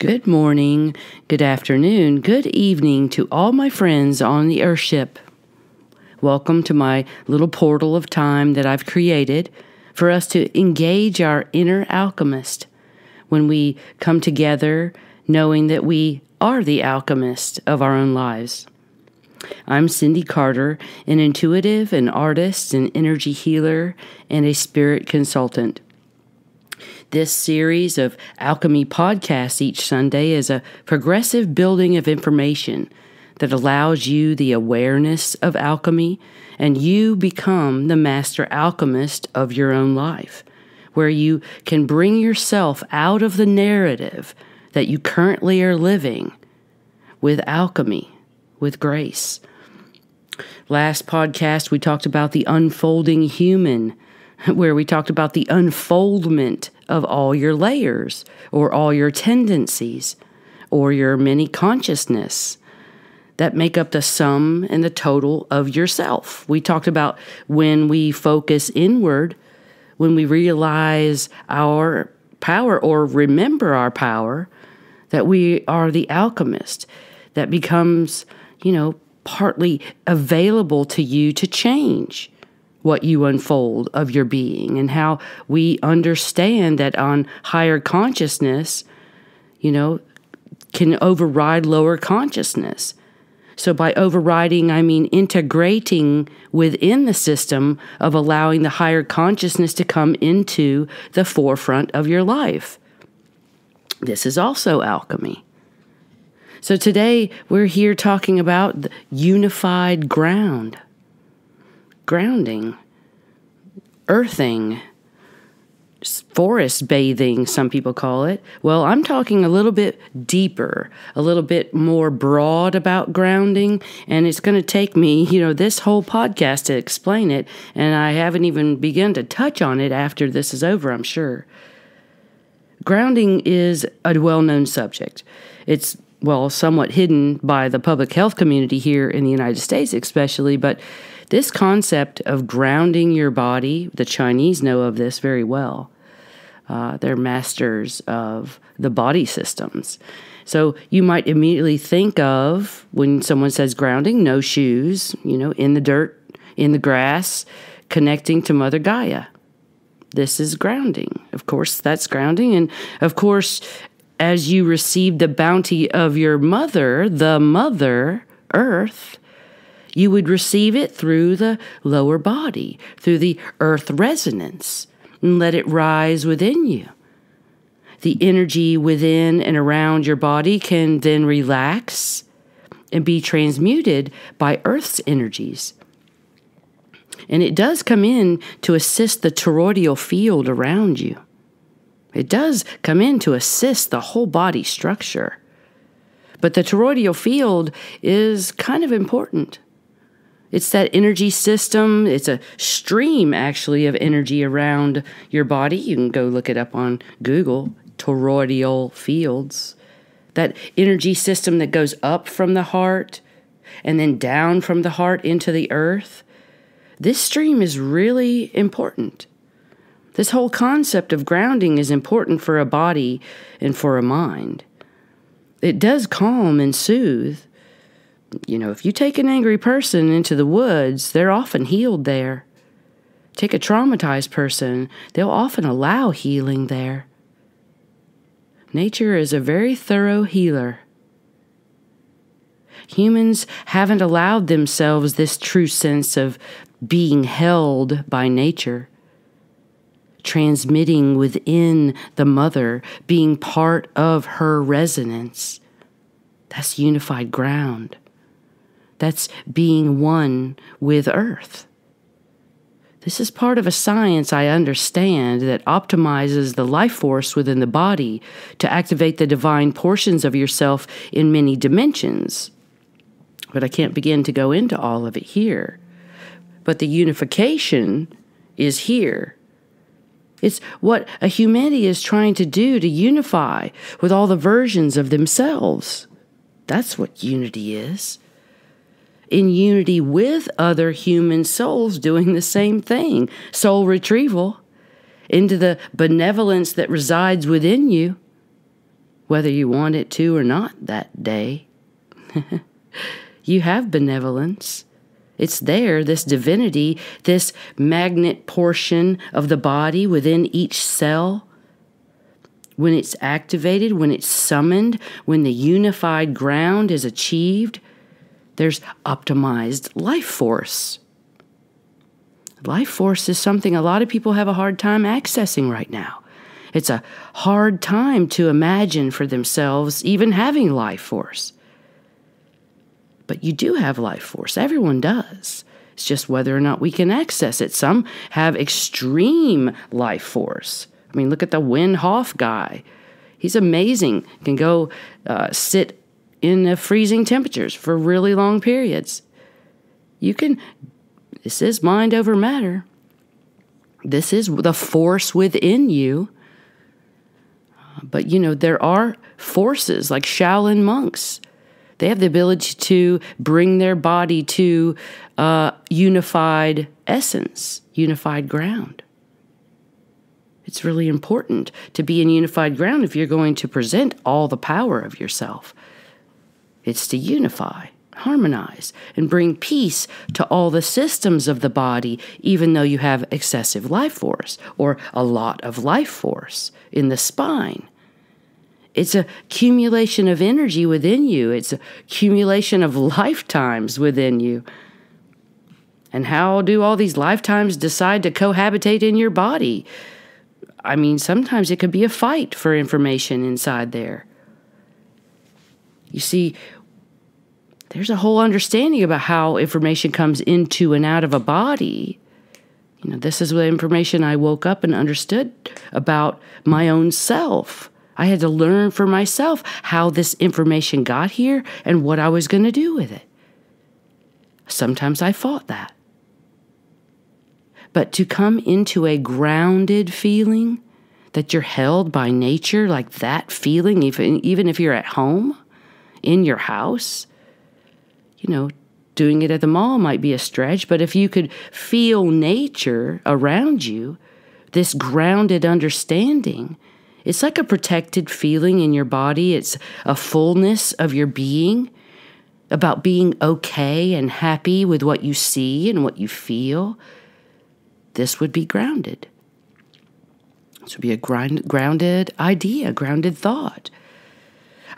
Good morning, good afternoon, good evening to all my friends on the Earthship. Welcome to my little portal of time that I've created for us to engage our inner alchemist when we come together knowing that we are the alchemist of our own lives. I'm Cindy Carter, an intuitive, an artist, an energy healer, and a spirit consultant. This series of Alchemy podcasts each Sunday is a progressive building of information that allows you the awareness of alchemy, and you become the Master Alchemist of your own life, where you can bring yourself out of the narrative that you currently are living with alchemy, with grace. Last podcast, we talked about the unfolding human, where we talked about the unfoldment of all your layers, or all your tendencies, or your many consciousness that make up the sum and the total of yourself. We talked about when we focus inward, when we realize our power or remember our power, that we are the alchemist, that becomes, partly available to you to change what you unfold of your being, and how we understand that on higher consciousness, can override lower consciousness. So by overriding, I mean integrating within the system of allowing the higher consciousness to come into the forefront of your life. This is also alchemy. So today we're here talking about the unified grounding, earthing, forest bathing, some people call it. Well, I'm talking a little bit deeper, a little bit more broad about grounding, and it's going to take me, this whole podcast to explain it, and I haven't even begun to touch on it after this is over, I'm sure. Grounding is a well-known subject. It's somewhat hidden by the public health community here in the United States especially, but this concept of grounding your body, the Chinese know of this very well. They're masters of the body systems. So you might immediately think of, when someone says grounding, no shoes, in the dirt, in the grass, connecting to Mother Gaia. This is grounding. Of course, that's grounding. And of course, as you receive the bounty of your mother, the Mother Earth, you would receive it through the lower body, through the earth resonance, and let it rise within you. The energy within and around your body can then relax and be transmuted by earth's energies. And it does come in to assist the toroidal field around you. It does come in to assist the whole body structure. But the toroidal field is kind of important. It's that energy system. It's a stream, actually, of energy around your body. You can go look it up on Google, toroidal fields. That energy system that goes up from the heart and then down from the heart into the earth. This stream is really important. This whole concept of grounding is important for a body and for a mind. It does calm and soothe. If you take an angry person into the woods, they're often healed there. Take a traumatized person, they'll often allow healing there. Nature is a very thorough healer. Humans haven't allowed themselves this true sense of being held by nature, transmitting within the mother, being part of her resonance. That's unified ground. That's being one with earth. This is part of a science I understand that optimizes the life force within the body to activate the divine portions of yourself in many dimensions. But I can't begin to go into all of it here. But the unification is here. It's what a humanity is trying to do, to unify with all the versions of themselves. That's what unity is. In unity with other human souls doing the same thing. Soul retrieval into the benevolence that resides within you. whether you want it to or not that day. You have benevolence. It's there, this divinity, this magnet portion of the body within each cell. When it's activated, when it's summoned, when the unified ground is achieved, there's optimized life force. Life force is something a lot of people have a hard time accessing right now. It's a hard time to imagine for themselves even having life force. But you do have life force. Everyone does. It's just whether or not we can access it. Some have extreme life force. I mean, look at the Wim Hof guy. He's amazing. Can go sit in freezing temperatures for really long periods. This is mind over matter. This is the force within you. But, there are forces like Shaolin monks. They have the ability to bring their body to unified essence, unified ground. It's really important to be in unified ground if you're going to present all the power of yourself. It's to unify, harmonize, and bring peace to all the systems of the body, even though you have excessive life force or a lot of life force in the spine. It's a accumulation of energy within you. It's a accumulation of lifetimes within you. And how do all these lifetimes decide to cohabitate in your body? I mean, sometimes it could be a fight for information inside there. You see, there's a whole understanding about how information comes into and out of a body. This is the information I woke up and understood about my own self. I had to learn for myself how this information got here and what I was going to do with it. Sometimes I fought that. But to come into a grounded feeling that you're held by nature, like that feeling, even if you're at home, in your house, doing it at the mall might be a stretch, but if you could feel nature around you, this grounded understanding, it's like a protected feeling in your body. It's a fullness of your being, about being okay and happy with what you see and what you feel. This would be grounded. This would be a grounded idea, grounded thought.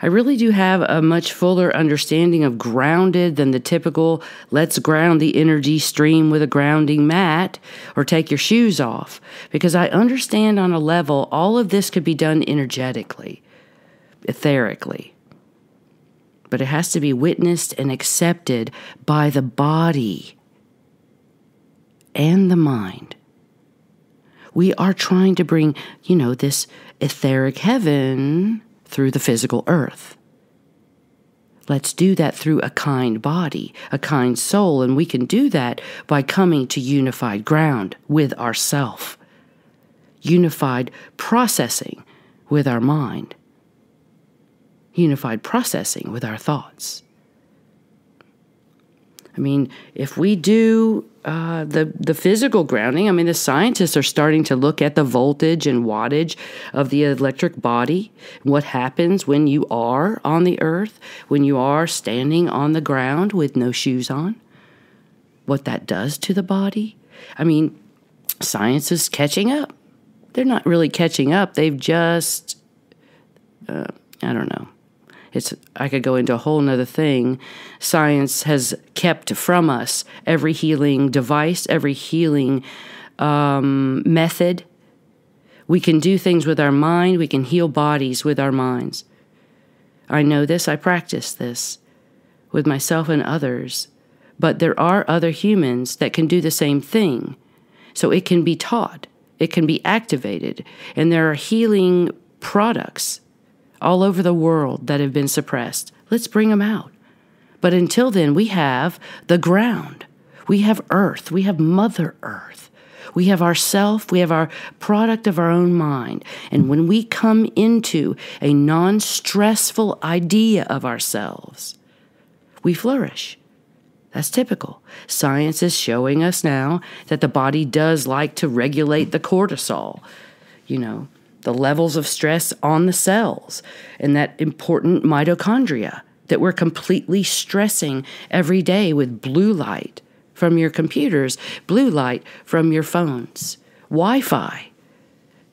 I really do have a much fuller understanding of grounded than the typical let's ground the energy stream with a grounding mat or take your shoes off, because I understand on a level all of this could be done energetically, etherically. But it has to be witnessed and accepted by the body and the mind. We are trying to bring, this etheric heaven through the physical earth. Let's do that through a kind body, a kind soul, and we can do that by coming to unified ground with ourself. Unified processing with our mind. Unified processing with our thoughts. I mean, if we do the physical grounding, the scientists are starting to look at the voltage and wattage of the electric body, what happens when you are on the earth, when you are standing on the ground with no shoes on, what that does to the body. Science is catching up. They're not really catching up. They've just, I don't know. I could go into a whole nother thing. Science has kept from us every healing device, every healing method. We can do things with our mind. We can heal bodies with our minds. I know this. I practice this with myself and others. But there are other humans that can do the same thing. So it can be taught. It can be activated. And there are healing products all over the world that have been suppressed. Let's bring them out. But until then, we have the ground. We have earth. We have Mother Earth. We have ourself. We have our product of our own mind. And when we come into a non-stressful idea of ourselves, we flourish. That's typical. Science is showing us now that the body does like to regulate the cortisol, the levels of stress on the cells and that important mitochondria that we're completely stressing every day with blue light from your computers, blue light from your phones, Wi-Fi,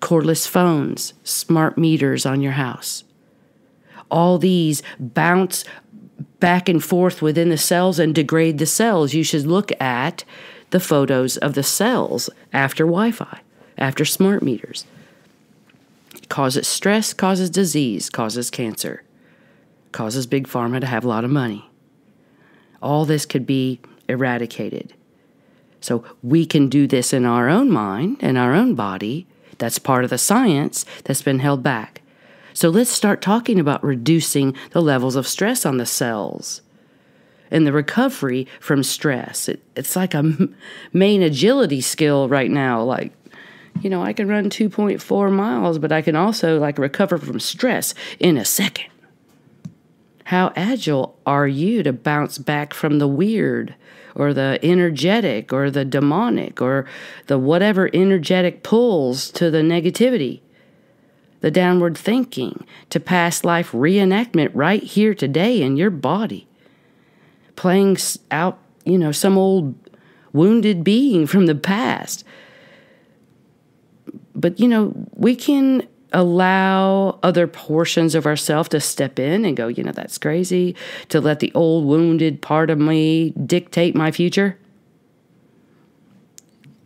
cordless phones, smart meters on your house. All these bounce back and forth within the cells and degrade the cells. You should look at the photos of the cells after Wi-Fi, after smart meters. It causes stress, causes disease, causes cancer, causes big pharma to have a lot of money. All this could be eradicated. So we can do this in our own mind, in our own body. That's part of the science that's been held back. So let's start talking about reducing the levels of stress on the cells and the recovery from stress. It's like a main agility skill right now. Like, I can run 2.4 miles, but I can also recover from stress in a second. How agile are you to bounce back from the weird or the energetic or the demonic or the whatever energetic pulls to the negativity, the downward thinking, to past life reenactment right here today in your body, playing out, some old wounded being from the past. But, we can allow other portions of ourselves to step in and go, that's crazy, to let the old wounded part of me dictate my future.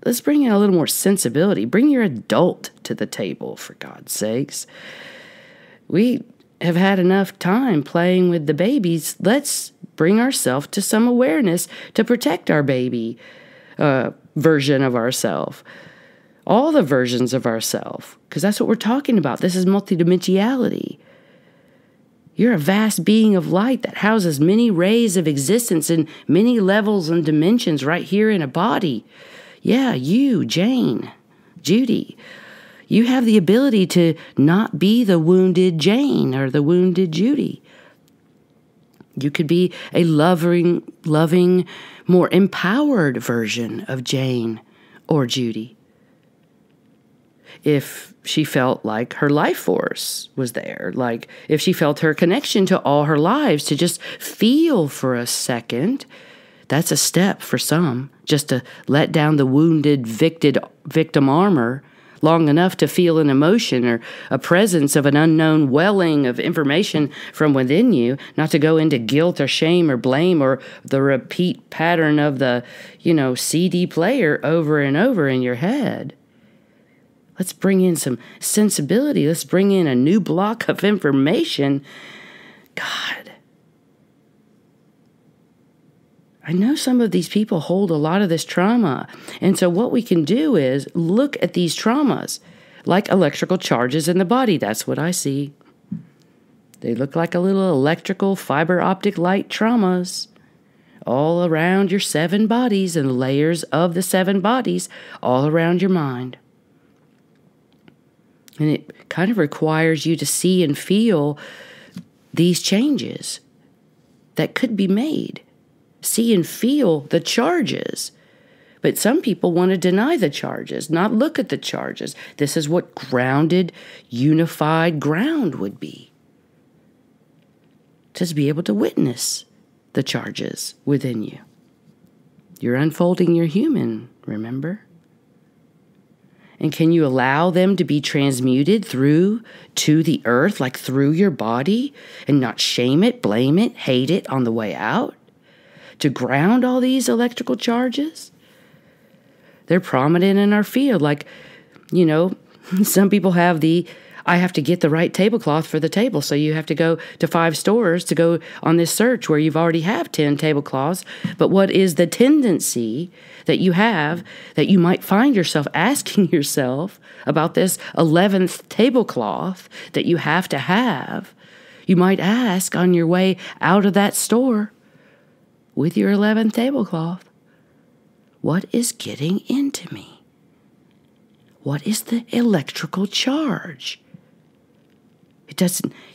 Let's bring in a little more sensibility. Bring your adult to the table, for God's sakes. We have had enough time playing with the babies. Let's bring ourselves to some awareness to protect our baby version of ourselves. All the versions of ourselves, because that's what we're talking about. This is multidimensionality. You're a vast being of light that houses many rays of existence in many levels and dimensions right here in a body. Yeah, you, Jane, Judy, you have the ability to not be the wounded Jane or the wounded Judy. You could be a loving, more empowered version of Jane or Judy. If she felt like her life force was there, like if she felt her connection to all her lives, to just feel for a second, that's a step for some, just to let down the wounded victim armor long enough to feel an emotion or a presence of an unknown welling of information from within you, not to go into guilt or shame or blame or the repeat pattern of the, CD player over and over in your head. Let's bring in some sensibility. Let's bring in a new block of information. God, I know some of these people hold a lot of this trauma. And so what we can do is look at these traumas like electrical charges in the body. That's what I see. They look like a little electrical fiber optic light traumas all around your 7 bodies and layers of the 7 bodies all around your mind. And it kind of requires you to see and feel these changes that could be made. See and feel the charges. But some people want to deny the charges, not look at the charges. This is what grounded, unified ground would be. Just be able to witness the charges within you. You're unfolding your human, remember? And can you allow them to be transmuted through to the earth, like through your body, and not shame it, blame it, hate it on the way out? To ground all these electrical charges? They're prominent in our field. Like, some people have I have to get the right tablecloth for the table. So you have to go to 5 stores to go on this search where you've already have 10 tablecloths. But what is the tendency that you have that you might find yourself asking yourself about this 11th tablecloth that you have to have? You might ask on your way out of that store with your 11th tablecloth, what is getting into me? What is the electrical charge?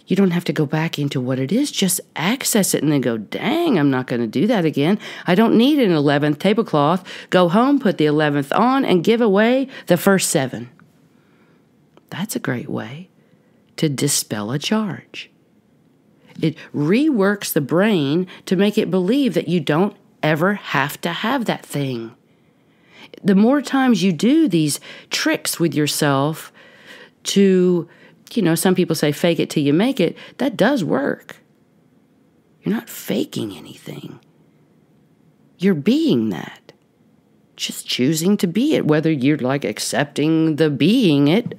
You don't have to go back into what it is. Just access it and then go, dang, I'm not going to do that again. I don't need an 11th tablecloth. Go home, put the 11th on, and give away the first 7. That's a great way to dispel a charge. It reworks the brain to make it believe that you don't ever have to have that thing. The more times you do these tricks with yourself to, some people say fake it till you make it, that does work. You're not faking anything. You're being that. Just choosing to be it, whether you're accepting the being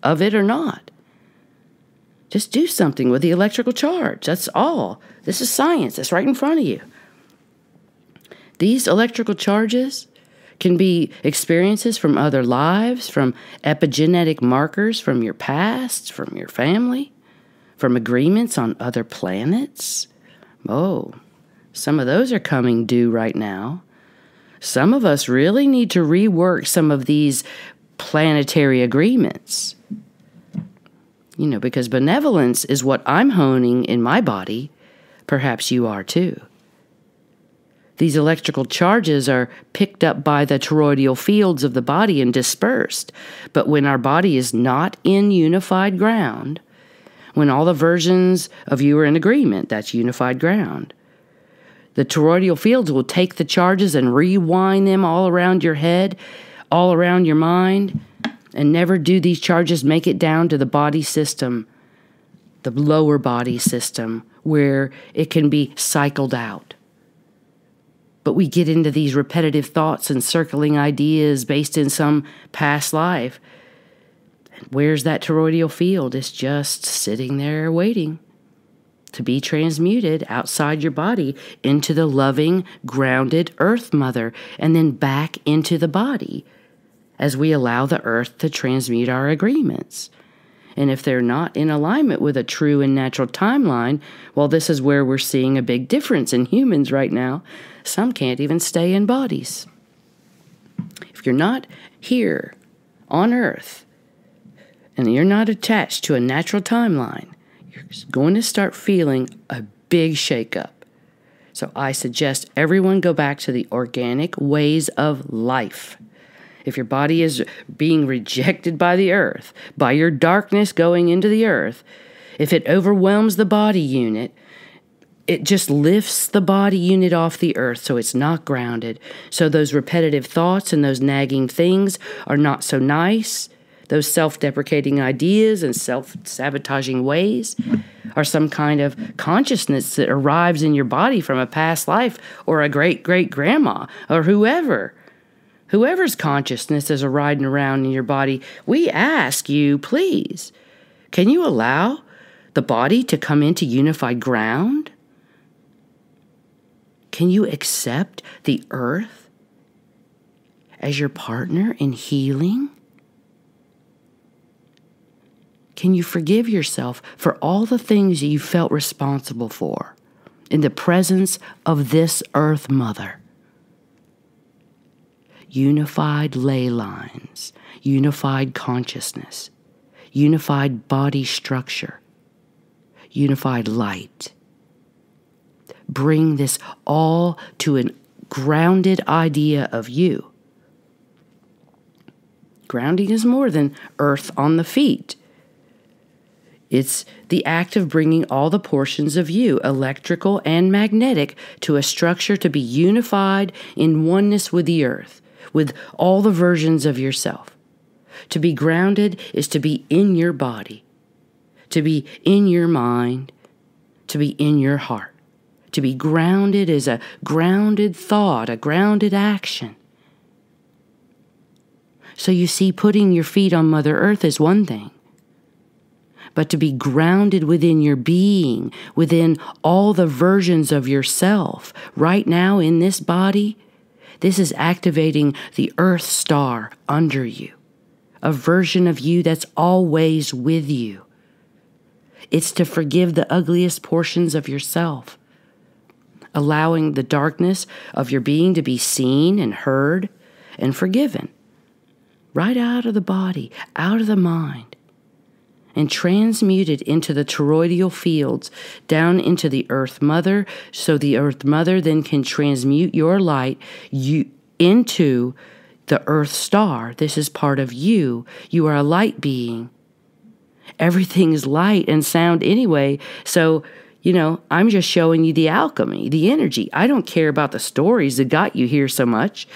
of it or not. Just do something with the electrical charge. That's all. This is science. That's right in front of you. These electrical charges can be experiences from other lives, from epigenetic markers from your past, from your family, from agreements on other planets. Oh, some of those are coming due right now. Some of us really need to rework some of these planetary agreements. Because benevolence is what I'm honing in my body. Perhaps you are too. These electrical charges are picked up by the toroidal fields of the body and dispersed. But when our body is not in unified ground, when all the versions of you are in agreement, that's unified ground, the toroidal fields will take the charges and rewind them all around your head, all around your mind, and never do these charges make it down to the body system, the lower body system, where it can be cycled out. But we get into these repetitive thoughts and circling ideas based in some past life. And where's that toroidal field? It's just sitting there waiting to be transmuted outside your body into the loving, grounded Earth Mother, and then back into the body as we allow the Earth to transmute our agreements. And if they're not in alignment with a true and natural timeline, well, this is where we're seeing a big difference in humans right now. Some can't even stay in bodies. If you're not here on Earth and you're not attached to a natural timeline, you're going to start feeling a big shakeup. So I suggest everyone go back to the organic ways of life. If your body is being rejected by the earth, by your darkness going into the earth, if it overwhelms the body unit, it just lifts the body unit off the earth so it's not grounded. So those repetitive thoughts and those nagging things are not so nice. Those self-deprecating ideas and self-sabotaging ways are some kind of consciousness that arrives in your body from a past life or a great-great-grandma or whoever. Whoever's consciousness is riding around in your body, we ask you, please, can you allow the body to come into unified ground? Can you accept the earth as your partner in healing? Can you forgive yourself for all the things you felt responsible for in the presence of this Earth Mother? Unified ley lines, unified consciousness, unified body structure, unified light. Bring this all to a grounded idea of you. Grounding is more than earth on the feet. It's the act of bringing all the portions of you, electrical and magnetic, to a structure to be unified in oneness with the earth, with all the versions of yourself. To be grounded is to be in your body, to be in your mind, to be in your heart. To be grounded is a grounded thought, a grounded action. So you see, putting your feet on Mother Earth is one thing. But to be grounded within your being, within all the versions of yourself, right now in this body, this is activating the Earth Star under you, a version of you that's always with you. It's to forgive the ugliest portions of yourself, allowing the darkness of your being to be seen and heard and forgiven, right out of the body, out of the mind, and transmuted into the toroidal fields, down into the Earth Mother, so the Earth Mother then can transmute your light into the Earth Star. This is part of you. You are a light being Everything is light and sound anyway. So, I'm just showing you the alchemy, the energy. I don't care about the stories that got you here so much.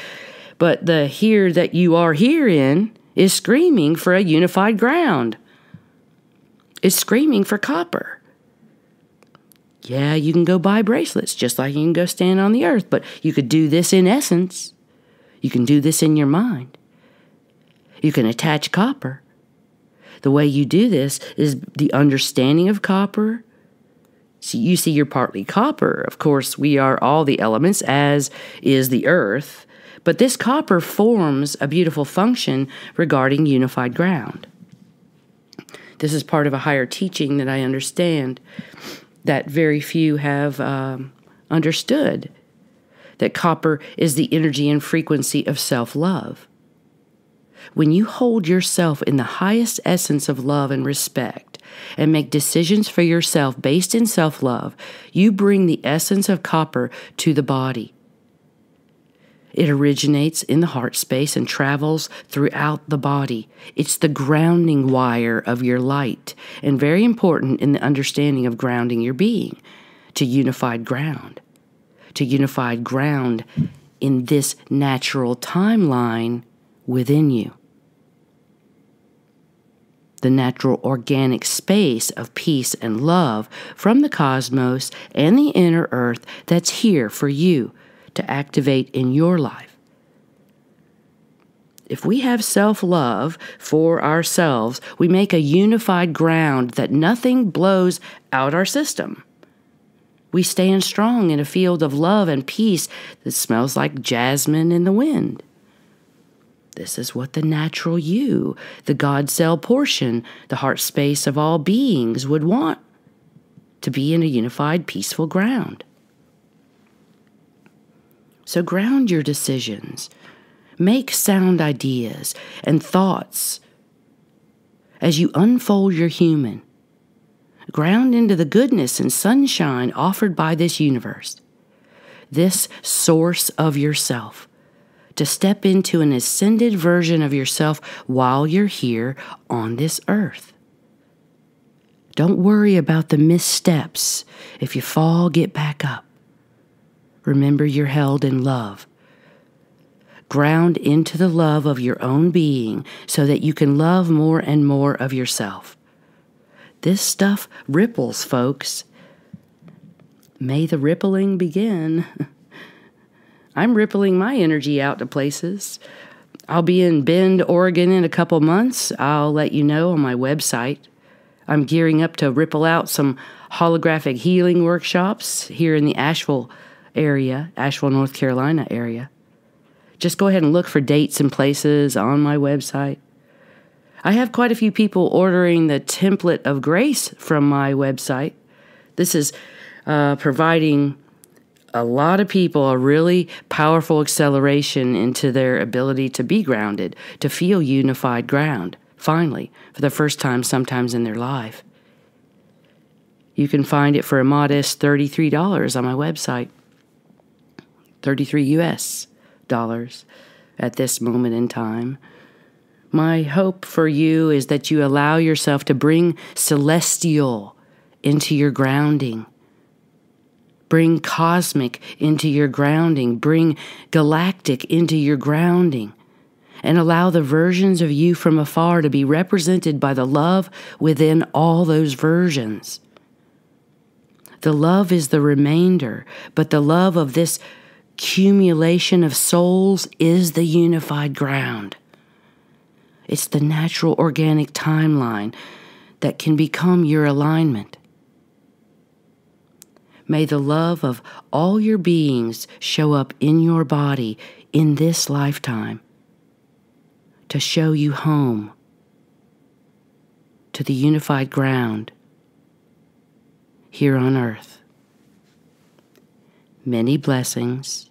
But the here that you are here in is screaming for a unified ground. It's screaming for copper. Yeah, you can go buy bracelets just like you can go stand on the earth, but you could do this in essence. You can do this in your mind. You can attach copper. The way you do this is the understanding of copper. So you see you're partly copper. Of course, we are all the elements, as is the earth. But this copper forms a beautiful function regarding unified ground. This is part of a higher teaching that I understand that very few have understood, that copper is the energy and frequency of self-love. When you hold yourself in the highest essence of love and respect and make decisions for yourself based in self-love, you bring the essence of copper to the body. It originates in the heart space and travels throughout the body. It's the grounding wire of your light, and very important in the understanding of grounding your being to unified ground in this natural timeline within you. The natural organic space of peace and love from the cosmos and the inner earth that's here for you to activate in your life. If we have self-love for ourselves, we make a unified ground that nothing blows out our system. We stand strong in a field of love and peace that smells like jasmine in the wind. This is what the natural you, the God cell portion, the heart space of all beings would want, to be in a unified, peaceful ground. So ground your decisions. Make sound ideas and thoughts as you unfold your human. Ground into the goodness and sunshine offered by this universe, this source of yourself, to step into an ascended version of yourself while you're here on this earth. Don't worry about the missteps. If you fall, get back up. Remember you're held in love. Ground into the love of your own being so that you can love more and more of yourself. This stuff ripples, folks. May the rippling begin. I'm rippling my energy out to places. I'll be in Bend, Oregon in a couple months. I'll let you know on my website. I'm gearing up to ripple out some holographic healing workshops here in the Asheville, North Carolina area. Just go ahead and look for dates and places on my website. I have quite a few people ordering the template of grace from my website. This is providing a lot of people a really powerful acceleration into their ability to be grounded, to feel unified ground, finally, for the first time sometimes in their life. You can find it for a modest $33 on my website. $33 US dollars at this moment in time. My hope for you is that you allow yourself to bring celestial into your grounding. Bring cosmic into your grounding. Bring galactic into your grounding. And allow the versions of you from afar to be represented by the love within all those versions. The love is the remainder, but the love of this accumulation of souls is the unified ground. It's the natural organic timeline that can become your alignment. May the love of all your beings show up in your body in this lifetime to show you home to the unified ground here on earth. Many blessings.